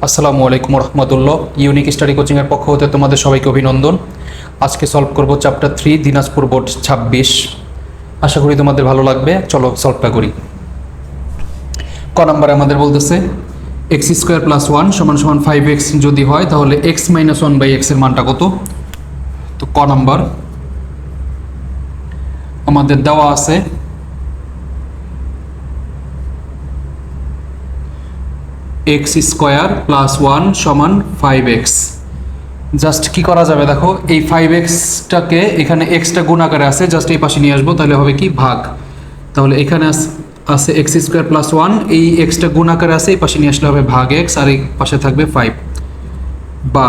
আসসালামু আলাইকুম রহমতুল্লাহ। Unique study কোচিংয়ের পক্ষ হতে তোমাদের সবাইকে অভিনন্দন। আজকে সলভ করব চ্যাপ্টার 3 দিনাজপুর বোর্ড 26। আশা করি তোমাদের ভালো লাগবে। চলো সলভটা করি। ক নাম্বারে আমাদের বলতেছে এক্স স্কোয়ার প্লাস 1 সমান সমান 5x যদি হয় তাহলে x মাইনাস 1 বাই এক্স এর মানটা কত। তো ক নাম্বার আমাদের দেওয়া আছে এক্স স্কোয়ার প্লাস 1 সমান 5x। জাস্ট কি করা যাবে দেখো, এই 5xটাকে এখানে এক্সটা গুণ আকারে আছে, জাস্ট এই পাশে নিয়ে আসবো, তাহলে হবে কি ভাগ। তাহলে এখানে আছে এক্স স্কোয়ার প্লাস 1, এই এক্সটা গুণ আকারে আছে, এই পাশে নিয়ে আসলে হবে ভাগ এক্স, আর এই পাশে থাকবে 5। বা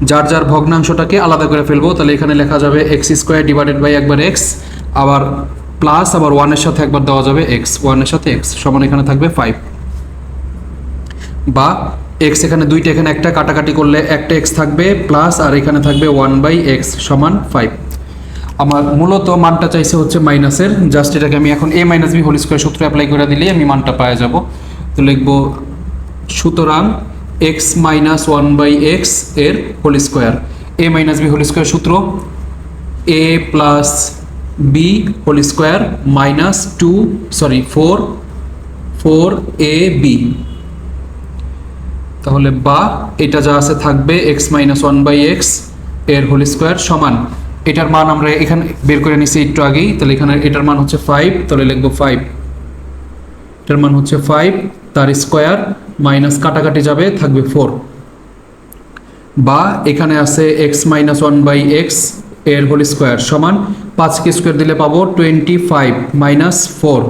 যার যার ভগ্নাংশটাকে আলাদা করে ফেলবো, তাহলে এখানে লেখা যাবে এক্স স্কোয়ার ডিভাইডেড বাই একবার এক্স, আবার প্লাস আবার 1 এর সাথে একবার দেওয়া যাবে এক্স, 1 এর সাথে এক্স সমান এখানে থাকবে 5। বা এক্স এখানে দুইটা, এখানে একটা কাটাকাটি করলে একটা এক্স থাকবে প্লাস, আর এখানে থাকবে 1 বাই এক্স সমান 5। আমার মূলত মানটা চাইছে হচ্ছে মাইনাসের, জাস্ট এটাকে আমি এখন a minus B whole square সূত্র অ্যাপ্লাই করে দিলেই আমি মানটা পাওয়া যাব। তো লিখব সুতরাং এক্স মাইনাস 1 বাই এক্স এর whole square, a minus B whole square সূত্র a plus B whole square minus 4ab। তাহলে বা এটা যা আছে থাকবে এক্স মাইনাস 1 বাই এক্স এর হোল স্কোয়ার সমান, এটার মান আমরা এখানে বের করে নিছি একটু আগেই, তাহলে এখানে এটার মান হচ্ছে 5, তাহলে লিখবো 5, এটার মান হচ্ছে 5, তার স্কোয়ার মাইনাস কাটাকাটি যাবে থাকবে 4। বা এখানে আছে এক্স মাইনাস 1 বাই এক্স এর হোল স্কোয়ার সমান 5কে স্কোয়ার দিলে পাবো 25 মাইনাস 4।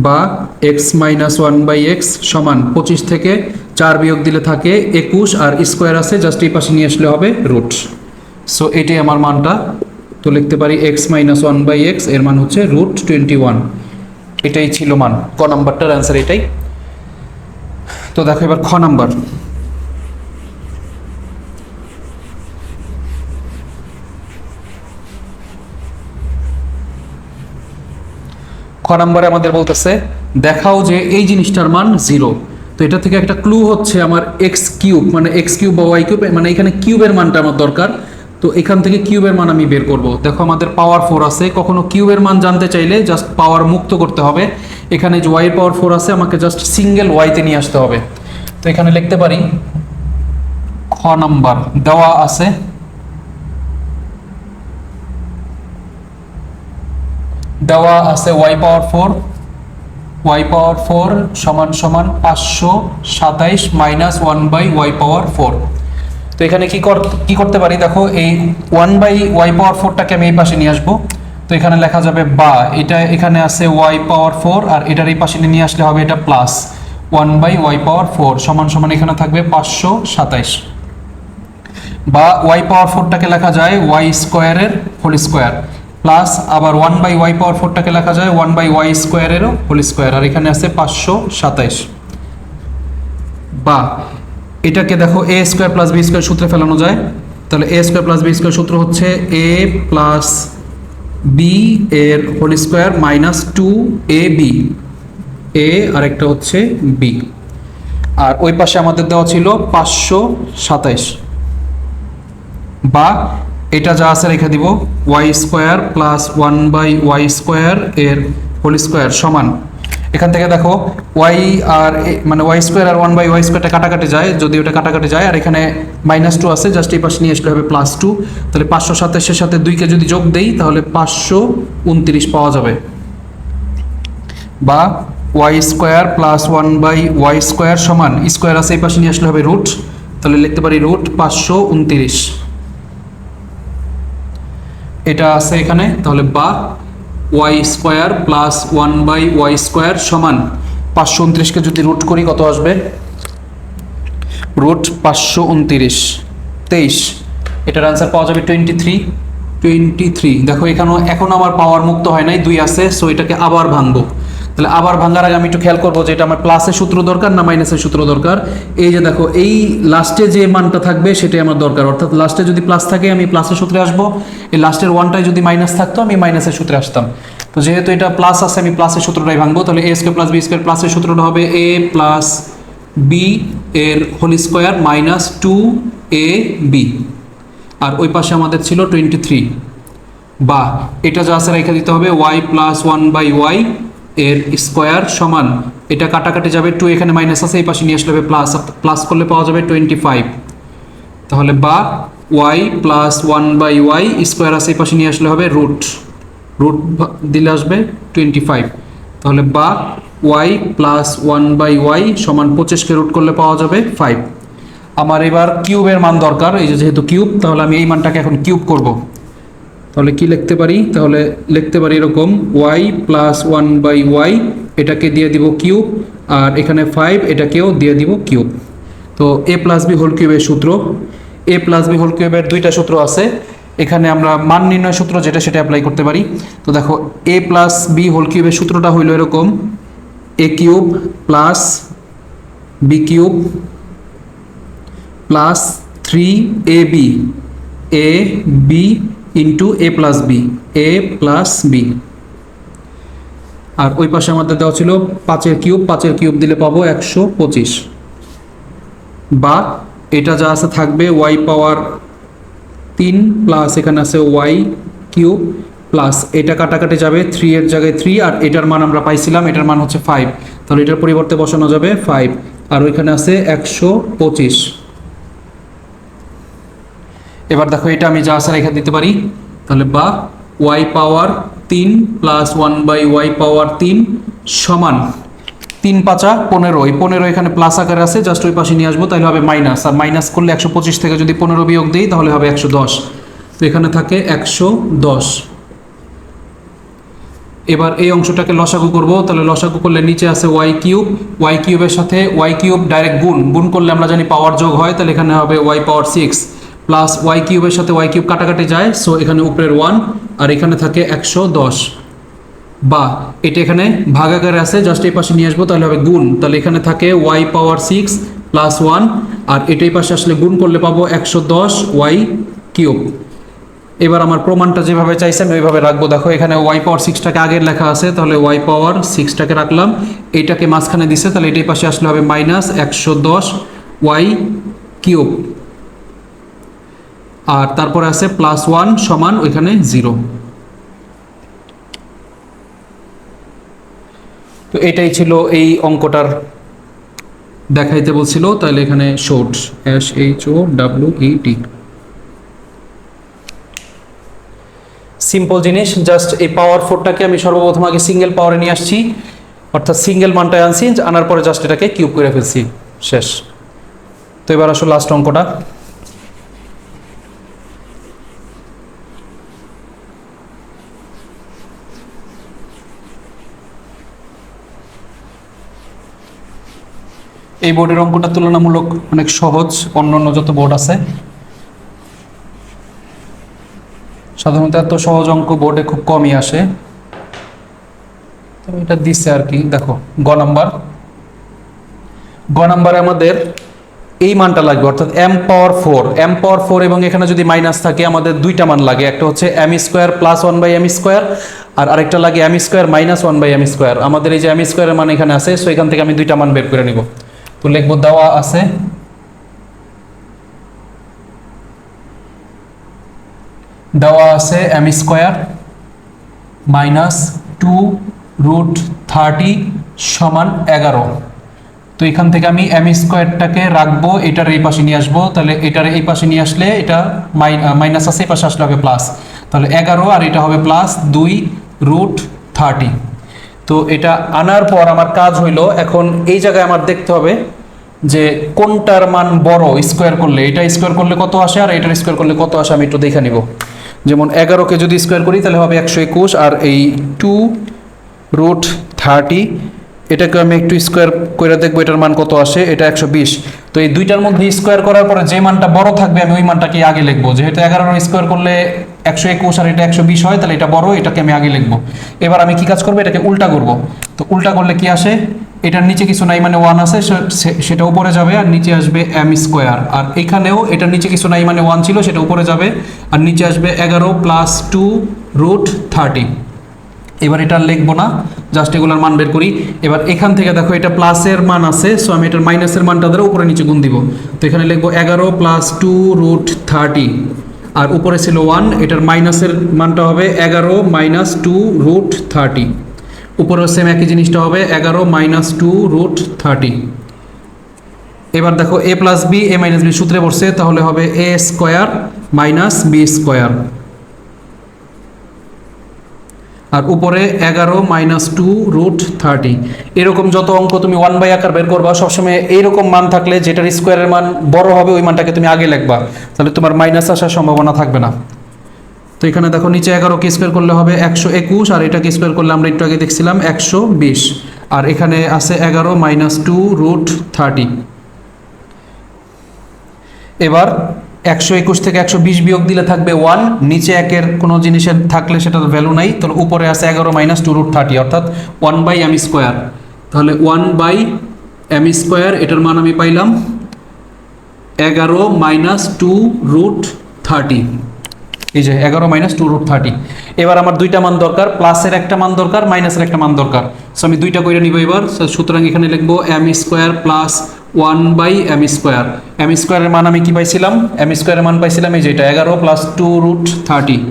বা এক্স মাইনাস 1 বাই এক্স সমান 25 থেকে 4 বিয়োগ দিলে থাকে 21, আর স্কোয়ার আছে জাস্ট এই পাশে নিয়ে আসলে হবে রুট। সো এটাই আমার মানটা। তো লিখতে পারি এক্স মাইনাস 1 বাই এক্স এর মান হচ্ছে রুট 21। এটাই ছিল মান। ক নাম্বারটার অ্যান্সার এটাই। তো দেখো এবার খ নাম্বার। খ নাম্বারে আমাদের বলতেছে দেখাও যে এই জিনিসটার মান 0। তো এটা থেকে একটা ক্লু হচ্ছে আমার এক্স কিউব মানে এক্স কিউব বা ওয়াই কিউব, মানে এখানে কিউবের মানটা আমার দরকার। তো এখান থেকে কিউবের মান আমি বের করব। দেখো আমাদের পাওয়ার 4 আছে, কখনো কিউবের মান জানতে চাইলে জাস্ট পাওয়ার মুক্ত করতে হবে। এখানে যে ওয়াই পাওয়ার 4 আছে, আমাকে জাস্ট সিঙ্গেল ওয়াইতে নিয়ে আসতে হবে। তো এখানে লিখতে পারি খ নাম্বার দেওয়া আছে ওয়াই পাওয়ার 4 সমান সমান 527 মাইনাস 1 বাই ওয়াই পাওয়ার 4। তো এখানে কি করতে পারি দেখো, এই 1 বাই ওয়াই পাওয়ার 4টাকে আমি এই পাশে নিয়ে আসবো। তো এখানে লেখা যাবে বা এটা এখানে আছে ওয়াই পাওয়ার 4, আর এটার এই পাশে নিয়ে আসলে হবে এটা প্লাস 1 বাই ওয়াই পাওয়ার 4 সমান সমান এখানে থাকবে 527। বা ওয়াই পাওয়ার 4টাকে লেখা যায় ওয়াই স্কোয়ারের হোল স্কোয়ার প্লাস আবার 1 বাই ওয়াই পাওয়ার 4টাকে লেখা যায় 1 বাই ওয়াই স্কোয়ারেরও হোল স্কোয়ার, আর এখানে আছে 527। বা এটাকে দেখো এ স্কোয়ার প্লাস বি স্কোয়ার সূত্রে ফেলানো যায়। তাহলে এ স্কোয়ার প্লাস বি স্কোয়ার সূত্র হচ্ছে এ প্লাস বি এর হোল স্কোয়ার মাইনাস 2ab, এ আর একটা হচ্ছে বি, আর ওই পাশে আমাদের দেওয়া ছিল 527। বা এটা যা আছে রেখে দিব Y square plus 1 by Y square এর হোল স্কোয়ার সমান, এখান থেকে দেখো ওয়াই আর মানে ওয়াই স্কোয়ার আর 1 বাই ওয়াই স্কোয়ারটা কাটাকাটি যায়, যদি ওটা কাটাকাটি যায়, আর এখানে -2 আছে, জাস্ট এই পাশে নিয়ে আসলে হবে +2। তাহলে 527-এর সাথে 2কে যদি যোগ দেই তাহলে 529 পাওয়া যাবে। বা y square plus 1 by Y square সমান স্কোয়ার আছে এই পাশে নিয়ে আসলে হবে রুট, তাহলে লিখতে পারি রুট 529। এটা আছে এখানে, তাহলে বা y square plus 1 by Y square সমান 529কে যদি রুট করি কত আসবে, রুট 529 23। এটার আনসার পাওয়া যাবে 23। দেখো এখনো আমার পাওয়ার মুক্ত হয় নাই, 2 আছে, সো এটাকে আবার ভাঙবো। তাহলে আবার ভাঙার আগে আমি একটু খেয়াল করবো যে এটা আমার প্লাসের সূত্র দরকার না মাইনাসের সূত্র দরকার। এই যে দেখো এই লাস্টে যে মানটা থাকবে সেটাই আমার দরকার, অর্থাৎ লাস্টে যদি প্লাস থাকে আমি প্লাসের সূত্রে আসবো, এই লাস্টের 1টায় যদি মাইনাস থাকতো আমি মাইনাসের সূত্রে আসতাম। তো যেহেতু এটা প্লাস আছে আমি প্লাসের সূত্রটাই ভাঙবো। তাহলে এ স্কোয়ার প্লাস বি স্কোয়ার প্লাসের সূত্রটা হবে এ প্লাস বি এর হোল স্কোয়ার মাইনাস 2ab, আর ওই পাশে আমাদের ছিল 23, বা এটা যা আছে রেখে দিতে হবে y প্লাস 1/y এর স্কোয়ার সমান, এটা কাটাকাটি যাবে, 2 এখানে মাইনাস আছে, এই পাশে নিয়ে আসলে হবে প্লাস, প্লাস করলে পাওয়া যাবে 25, তাহলে বা y প্লাস 1/y স্কোয়ার আছে, এই পাশে নিয়ে আসলে হবে রুট, রুট দিলে আসবে 25, তাহলে বা y প্লাস 1/y সমান 25কে রুট করলে পাওয়া যাবে 5। আমার এবার কিউবের মান দরকার, এই যে যেহেতু কিউব, তাহলে আমি এই মানটাকে এখন কিউব করব। তাহলে কি লিখতে পারি? তাহলে লিখতে পারি এরকম y প্লাস 1/y, এটাকে দিয়ে দিব কিউব, আর এখানে 5 এটাকেও দিয়ে দিব কিউব। তো a প্লাস বি হোল কিউবের সূত্র, a প্লাস বি হোল কিউবের দুইটা সূত্র আছে, এখানে আমরা মান নির্ণয় সূত্র যেটা সেটা অ্যাপ্লাই করতে পারি। তো দেখো a প্লাস বি হোল কিউবের সূত্রটা হইল এরকম, a cube plus B cube plus 3ab, a b into a plus B, a plus B, আর ওই পাশে আমাদের দেওয়া ছিল 5-এর কিউব, 5-এর কিউব দিলে পাবো 125, বা এটা যা আছে থাকবে y পাওয়ার 3 প্লাস এখানে আছে y কিউব প্লাস এটা কাটাকাটি যাবে, 3 এর জায়গায় 3, আর এটার মান আমরা পাইছিলাম, এটার মান হচ্ছে 5, তাহলে এটার পরিবর্তে বসানো যাবে 5, আর ওইখানে আছে 125। এবার দেখো এটা আমি যা আছে রেখে দিতে পারি, তাহলে বা y পাওয়ার 3 প্লাস 1/y পাওয়ার 3 সমান 3×5 15, এই 15 এখানে প্লাস আকারে আছে, জাস্ট ওই পাশে নিয়ে আসবো, তাহলে হবে মাইনাস, আর মাইনাস করলে 125 থেকে যদি 15 বিয়োগ দিই তাহলে হবে 110, তো এখানে থাকে 110। এবার এই অংশটাকে লসাগু করব, তাহলে লসাগু করলে নিচে আছে y কিউব, y কিউবের সাথে y কিউব ডাইরেক্ট গুণ করলে আমরা জানি পাওয়ার যোগ হয়, তাহলে এখানে হবে y পাওয়ার 6 প্লাস y কিউবের সাথে y কিউব কাটাকাটি যায়, সো এখানে উপরের 1 আর এখানে থাকে 110, বা এটা এখানে ভাগাকারে আছে, জাস্ট এই পাশে নিয়ে আসবো, তাহলে হবে গুণ, তাহলে এখানে থাকে y পাওয়ার 6 প্লাস 1, আর এটাই পাশে আসলে গুণ করলে পাবো 110 y কিউব। এবার আমার প্রমাণটা যেভাবে চাইছে আমি ওইভাবে রাখবো। দেখো এখানে y পাওয়ার 6টাকে আগের লেখা আছে, তাহলে y পাওয়ার 6টাকে রাখলাম, এইটাকে মাঝখানে দিছে, তাহলে এটাই পাশে আসলে হবে মাইনাস 110 y কিউব, আর তারপরে আছে প্লাস 1 সমান ওইখানে 0। তো এটাই ছিল এই অঙ্কটার দেখাইতে বলছিল, তাহলে এখানে শর্ট SHOWET, সিম্পল জিনিস, জাস্ট এই পাওয়ার 4টাকে আমি সর্বপ্রথম আগে সিঙ্গেল পাওয়ারে নিয়ে আসছি, অর্থাৎ সিঙ্গেল মানটায় আনছি, আনার পরে জাস্ট এটাকে কিউব করে ফেলছি, শেষ। তো এবার আসলে লাস্ট অঙ্কটা, এই বোর্ডের অঙ্কটা তুলনামূলক অনেক সহজ, অন্যান্য যত বোর্ড আছে সাধারণত এত সহজ অঙ্ক বোর্ডে খুব কমই আসে, তবে এটা দিচ্ছে আর কি। দেখো গ নাম্বারে আমাদের এই মানটা লাগবে, অর্থাৎ m পাওয়ার 4, এবং এখানে যদি মাইনাস থাকে আমাদের দুইটা মান লাগে, একটা হচ্ছে m square plus 1/m square, আর আরেকটা লাগে m square minus 1/m square. আমাদের এই যে m স্কোয়ারের মান এখানে আছে, সো এখান থেকে আমি দুইটা মান বের করে নিব। তো লিখবো দেওয়া আছে m স্কোয়ার মাইনাস 2√30 সমান 11। তো এখান থেকে আমি m স্কোয়ারটাকে রাখবো, এটার এই পাশে নিয়ে আসবো, তাহলে এটার এই পাশে নিয়ে আসলে এটা মাইনাস আছে, এই পাশে আসলে হবে প্লাস, তাহলে 11 আর এটা হবে প্লাস 2√30। তো এটা আনার পর আমার কাজ হইলো, এখন এই জায়গায় আমার দেখতে হবে যে কোনটার মান বড়, স্কোয়ার করলে এটা স্কোয়ার করলে কত আসে আর এটার স্কোয়ার করলে কত আসে, আমি একটু দেখে নিব। যেমন 11কে যদি স্কোয়ার করি তাহলে হবে 121, আর এই 2√30 এটাকে আমি একটু স্কোয়ার করে দেখবো এটার মান কত আসে, এটা 120। তো এই দুইটার মধ্যে স্কোয়ার করার পরে যে মানটা বড় থাকবে আমি ওই মানটাকে আগে লিখবো, যেহেতু 11 স্কোয়ার করলে 121 আর এটা 120 হয়, তাহলে এটা বড়, এটাকে আমি আগে লিখবো। এবার আমি কি কাজ করবো, এটাকে উল্টা করব। তো উল্টা করলে কি আসে, এটার নিচে কিছু নাই মানে 1 আছে, সেটা উপরে যাবে আর নিচে আসবে m স্কোয়ার, আর এখানেও এটার নিচে কিছু নাই মানে 1 ছিল, সেটা উপরে যাবে আর নিচে আসবে 11 প্লাস 2√30। এবার এটা লিখবো না, জাস্ট এগুলোর মান বের করি। এবার এখান থেকে দেখো এটা প্লাসের মান আছে, সো আমি এটার মাইনাসের মানটা দ্বারা উপরে নিচে গুণ দিব। তো এখানে লিখবো 11 প্লাস 2√30, আর উপরে ছিল 1, এটার মাইনাসের মানটা হবে 11 মাইনাস 2√30, উপরেও সেম একই জিনিসটা হবে 11 মাইনাস 2√30। এবার দেখো a plus B A minus B সূত্রে পড়ছে, তাহলে হবে a square minus B square, আর উপরে 11 মাইনাস 2√30। এরকম যত অঙ্ক তুমি 1/, আকার বের করবা সবসময় এইরকম মান থাকলে যেটার স্কোয়ারের মান বড় হবে ওই মানটাকে তুমি আগে লিখবা, তাহলে তোমার মাইনাস আসার সম্ভাবনা থাকবে না। তো এখানে দেখো নিচে 11 কে স্কোয়ার করলে হবে 121, আর এটাকে স্কোয়ার করলে আমরা একটু আগে দেখছিলাম 120, আর এখানে আছে 11 মাইনাস 2√30। এবার 121 থেকে 120 বিয়োগ দিলে থাকবে 1, নিচে একের কোনো জিনিসের থাকলে সেটার ভ্যালু নাই, তাহলে উপরে আছে 11 মাইনাস 2√30 অর্থাৎ 1/m স্কোয়ার। তাহলে 1/m², এটার মান আমি পাইলাম 11 মাইনাস 2√30। এই যে 11 মাইনাস 2√30। এবার আমার দুইটা মান দরকার, প্লাসের একটা মান দরকার, মাইনাসের একটা মান দরকার। সো আমি দুইটা করে নিব এবার। সুতরাং এখানে লিখবো m² প্লাস 1/m²। m² মান আমি কি পাইছিলাম? m² মান পাইছিলাম এই যে এটা 11 প্লাস 2√30,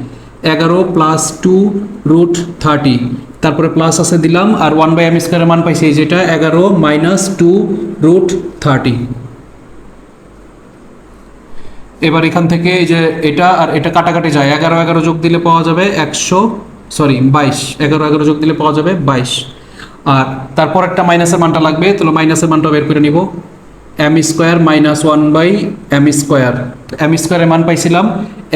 11 প্লাস 2√30, তারপরে প্লাস আছে দিলাম, আর 1/m² মান পাইছি এই যেটা 11 মাইনাস 2√30। এবার এখান থেকে এই যে এটা আর এটা কাটাকাটি যায়, 11 যোগ দিলে পাওয়া যাবে 22, 11 যোগ দিলে পাওয়া যাবে 22, আর তারপর একটা মাইনাসের মানটা লাগবে, তাহলে মাইনাসের মানটা বের করে নিব। m² মাইনাস 1/m², m² এর মান পাইছিলাম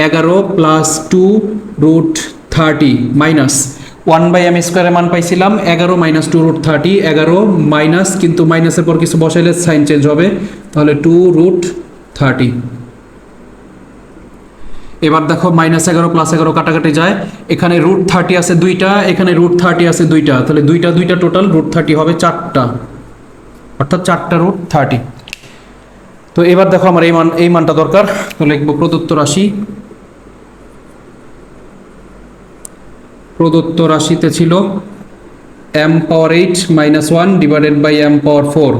11 প্লাস 2√30 মাইনাস 1/m² এর মান পাইছিলাম 11 মাইনাস 2√30, 11 মাইনাস, কিন্তু মাইনাসের পর কিছু বসাইলে সাইন চেঞ্জ হবে, তাহলে 2√30। এবার দেখো -11 প্লাস 11 কাটাকাটি যায়, এখানে √30 আছে দুইটা, এখানে √30 আছে দুইটা, তাহলে দুইটা টোটাল √30 হবে 4টা, অর্থাৎ 4টা √30। তো এবার দেখো আমার এই মানটা দরকার, তো লিখব প্রদত্ত রাশিতে ছিল m⁻8 - 1 ডিভাইডেড বাই m⁻4।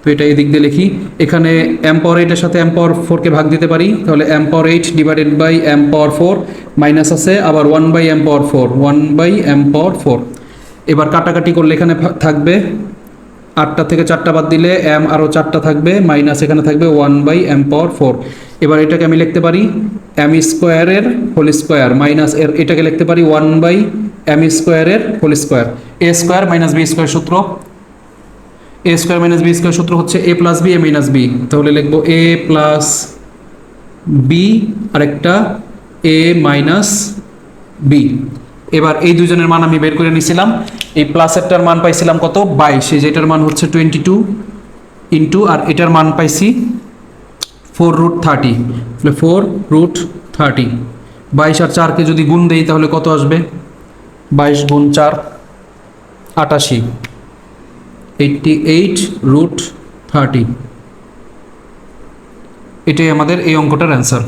তো এটা এই দিক দিয়ে লিখি, এখানে m⁻8 এর সাথে m⁻4 কে ভাগ দিতে পারি, তাহলে m⁻8 divided by m⁻4, minus আছে আবার 1/m⁻4। এবার কাটাকাটি করলে এখানে থাকবে 8টা থেকে 4টা বাদ দিলে m আরও 4টা থাকবে, মাইনাস এখানে থাকবে 1/m⁻4। এবার এটাকে আমি লিখতে পারি m² এর হোল স্কোয়ার, মাইনাস এটাকে লিখতে পারি 1/m² এর whole square. a² minus b² সূত্র, a² মাইনাস b² সূত্র হচ্ছে a plus b a minus b, তাহলে লিখবো a প্লাস b আরেকটা a মাইনাস b। এবার এই দুজনের মান আমি বের করে নিয়েছিলাম, এই প্লাসেরটার মান পাইছিলাম কত 22, যেটার মান হচ্ছে 22 ইন্টু, আর এটার মান পাইছি 4√30, তাহলে 4√30, 22 আর 4কে যদি গুণ দেই তাহলে কত আসবে, 22 গুণ 4 88, 88√30। এটাই আমাদের এই অঙ্কটার অ্যান্সার।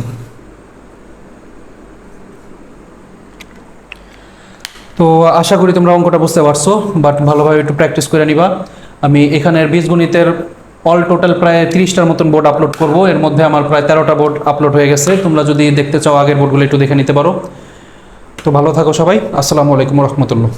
তো আশা করি তোমরা অঙ্কটা বুঝতে পারছো, বাট ভালোভাবে একটু প্র্যাকটিস করে নিবা। আমি এখানের বীজগণিতের অল টোটাল প্রায় 30টার মতন বোর্ড আপলোড করব, এর মধ্যে আমার প্রায় 13টা বোর্ড আপলোড হয়ে গেছে, তোমরা যদি দেখতে চাও আগের বোর্ডগুলো একটু দেখে নিতে পারো। তো ভালো থাকো সবাই, আসসালামু আলাইকুম রহমতুল্লাহ।